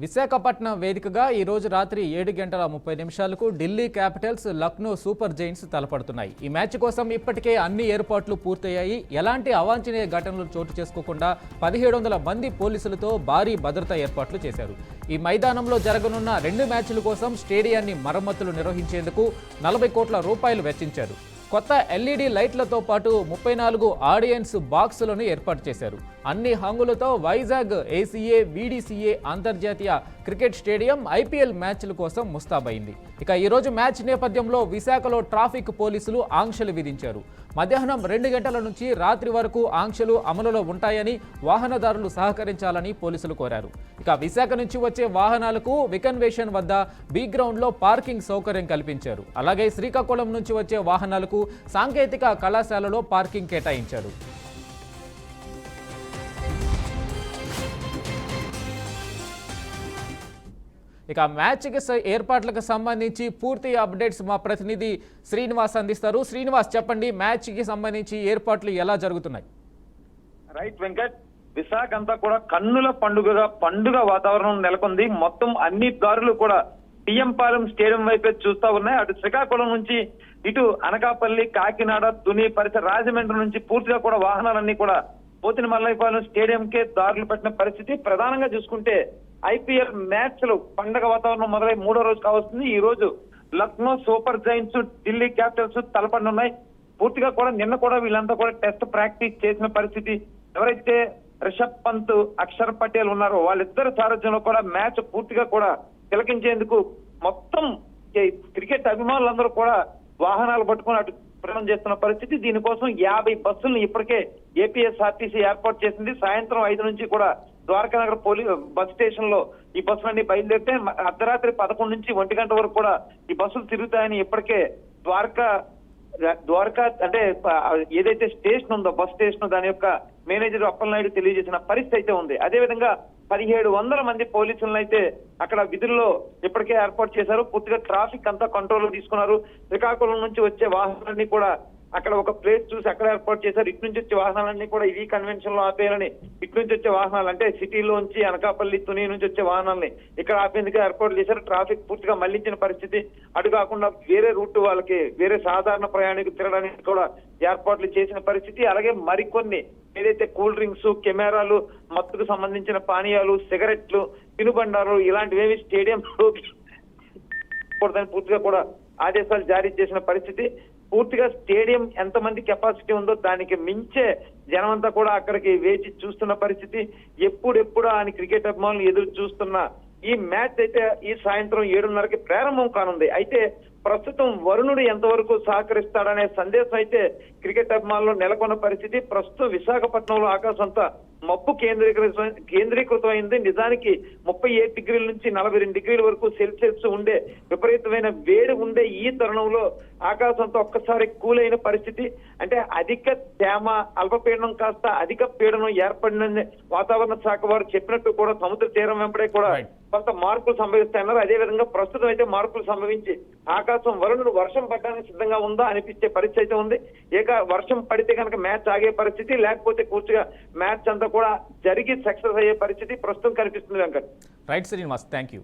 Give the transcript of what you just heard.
విశాఖపట్నం వేదికగా ఈ రోజు రాత్రి 7:30 Delhi Capitals Lucknow Super Giants తలపడుతున్నాయి. ఈ మ్యాచ్ కోసం ఇప్పటికే అన్ని ఏర్పాట్లు పూర్తయ్యాయి. ఎలాంటి అవాంఛనీయ ఘటనలు చోటు చేసుకోకుండా 1700 మంది పోలీసులతో భారీ భద్రతా ఏర్పాట్లు చేశారు. ఈ మైదానంలో జరగనున్న 2 మ్యాచ్ల కోసం స్టేడియాన్ని మరమ్మతులు నిర్వహించేందుకు 40 కోట్ల రూపాయలు వెచ్చించారు. కొత్త ఎల్ఈడి లైట్లతో పాటు 34 ఆడియన్స్ బాక్సులను ఏర్పాటు చేశారు. అన్ని హంగులతో వైజాగ్ ఏసీఏ వీడీసీఏ అంతర్జాతీయ క్రికెట్ స్టేడియం ఐపీఎల్ మ్యాచ్ల కోసం ముస్తాబైంది. ఇక ఈరోజు మ్యాచ్ నేపథ్యంలో విశాఖలో ట్రాఫిక్ పోలీసులు ఆంక్షలు విధించారు. మధ్యాహ్నం 2 గంటల నుంచి రాత్రి వరకు ఆంక్షలు అమలులో ఉంటాయని వాహనదారులు సహకరించాలని పోలీసులు కోరారు. ఇక విశాఖ నుంచి వచ్చే వాహనాలకు వికన్వేషన్ వద్ద బి గ్రౌండ్లో పార్కింగ్ సౌకర్యం కల్పించారు. అలాగే శ్రీకాకుళం నుంచి వచ్చే వాహనాలకు సాంకేతిక కళాశాలలో పార్కింగ్ కేటాయించారు. ఇక మ్యాచ్కి ఏర్పాట్లకు సంబంధించి పూర్తి అప్డేట్స్ మా ప్రతినిధి శ్రీనివాస్ అందిస్తారు. శ్రీనివాస్, చెప్పండి, మ్యాచ్కి సంబంధించి ఏర్పాట్లు ఎలా జరుగుతున్నాయి? రైట్ వెంకట్, విశాఖ అంతా కూడా కన్నుల పండుగ వాతావరణం నెలకొంది. మొత్తం అన్ని దారులు కూడా టీఎంపాలెం స్టేడియం వైపే చూస్తా ఉన్నాయి. అటు శ్రీకాకుళం నుంచి ఇటు అనకాపల్లి, కాకినాడ, తుని పరిసర రాజమండ్రి నుంచి పూర్తిగా కూడా వాహనాలన్నీ కూడా పోతిన మల్లైపాలెం స్టేడియంకే దారులు పెట్టిన పరిస్థితి. ప్రధానంగా చూసుకుంటే ఐపీఎల్ మ్యాచ్లు పండగ వాతావరణం మొదలై 3వ రోజు కావస్తుంది. ఈ రోజు Lucknow Super Giants, Delhi Capitals తలపడనున్నాయి. పూర్తిగా కూడా నిన్న కూడా వీళ్ళంతా కూడా టెస్ట్ ప్రాక్టీస్ చేసిన పరిస్థితి. ఎవరైతే రిషబ్ పంత్, అక్షర్ పటేల్ ఉన్నారో వాళ్ళిద్దరు సారథ్యంలో కూడా మ్యాచ్ పూర్తిగా కూడా తిలకించేందుకు మొత్తం క్రికెట్ అభిమానులందరూ కూడా వాహనాలు పట్టుకుని అటు ప్రయాణం చేస్తున్న పరిస్థితి. దీనికోసం 50 బస్సులను ఇప్పటికే ఏపీఎస్ఆర్టీసీ ఏర్పాటు చేసింది. సాయంత్రం 5 నుంచి కూడా ద్వారకానగర్ బస్ స్టేషన్ లో ఈ బస్సులన్నీ బయలుదేరితే అర్ధరాత్రి 11 నుంచి 1 గంట వరకు కూడా ఈ బస్సులు తిరుగుతాయని ఇప్పటికే ద్వారకా అంటే ఏదైతే స్టేషన్ ఉందో బస్ స్టేషన్ దాని యొక్క మేనేజర్ అప్పలనాయుడు తెలియజేసిన పరిస్థితి అయితే ఉంది. అదేవిధంగా 1700 మంది పోలీసులను అయితే అక్కడ విధుల్లో ఇప్పటికే ఏర్పాటు చేశారు. పూర్తిగా ట్రాఫిక్ అంతా కంట్రోల్ తీసుకున్నారు. శ్రీకాకుళం నుంచి వచ్చే వాహనాలన్నీ కూడా అక్కడ ఒక ప్లేస్ చూసి అక్కడ ఏర్పాటు చేశారు. ఇటు నుంచి వచ్చే వాహనాలన్నీ కూడా ఇది కన్వెన్షన్ లో ఆపేయాలని, ఇటు నుంచి వచ్చే వాహనాలు అంటే సిటీలోంచి అనకాపల్లి, తుని నుంచి వచ్చే వాహనాలని ఇక్కడ ఆపేందుకు ఏర్పాటు చేశారు. ట్రాఫిక్ పూర్తిగా మళ్లించిన పరిస్థితి. అటు కాకుండా వేరే రూట్ వాళ్ళకి వేరే సాధారణ ప్రయాణికులు తిరగడానికి కూడా ఏర్పాట్లు చేసిన పరిస్థితి. అలాగే మరికొన్ని ఏదైతే కూల్ డ్రింక్స్, కెమెరాలు, మత్తుకు సంబంధించిన పానీయాలు, సిగరెట్లు, తినుబండారు ఇలాంటివేమి స్టేడియం పూర్తిగా కూడా ఆదేశాలు జారీ చేసిన పరిస్థితి. పూర్తిగా స్టేడియం ఎంతమంది కెపాసిటీ ఉందో దానికి మించే జనమంతా కూడా అక్కడికి వేచి చూస్తున్న పరిస్థితి. ఎప్పుడెప్పుడు ఆయన క్రికెట్ అభిమానులు ఎదురు చూస్తున్న ఈ మ్యాచ్ అయితే ఈ సాయంత్రం 7:30కి ప్రారంభం కానుంది. అయితే ప్రస్తుతం వరుణుడు ఎంతవరకు సహకరిస్తాడనే సందేశం అయితే క్రికెట్ అభిమానులు నెలకొన్న పరిస్థితి. ప్రస్తుతం విశాఖపట్నంలో ఆకాశం అంతా మబ్బు కేంద్రీకృతమైంది. నిజానికి 37 డిగ్రీల నుంచి 42 డిగ్రీల వరకు సెల్సియస్ ఉండే విపరీతమైన వేడి ఉండే ఈ తరుణంలో ఆకాశంతో ఒక్కసారి కూల్ అయిన పరిస్థితి. అంటే అధిక తేమ, అల్పపీడనం కాస్త అధిక పీడనం ఏర్పడిన వాతావరణ శాఖ వారు చెప్పినట్టు కూడా సముద్ర తీరం వెంబడే కూడా కొంత మార్పులు సంభవిస్తాయన్నారు. అదేవిధంగా ప్రస్తుతం అయితే మార్పులు సంభవించి ఆకాశం వరుణుడు వర్షం పడడానికి సిద్ధంగా ఉందా అనిపించే పరిస్థితి అయితే ఉంది. వర్షం పడితే కనుక మ్యాచ్ ఆగే పరిస్థితి, లేకపోతే పూర్తిగా మ్యాచ్ అంతా కూడా జరిగి సక్సెస్ అయ్యే పరిస్థితి ప్రస్తుతం కనిపిస్తుంది. Venkat. Right Srinivas, thank you.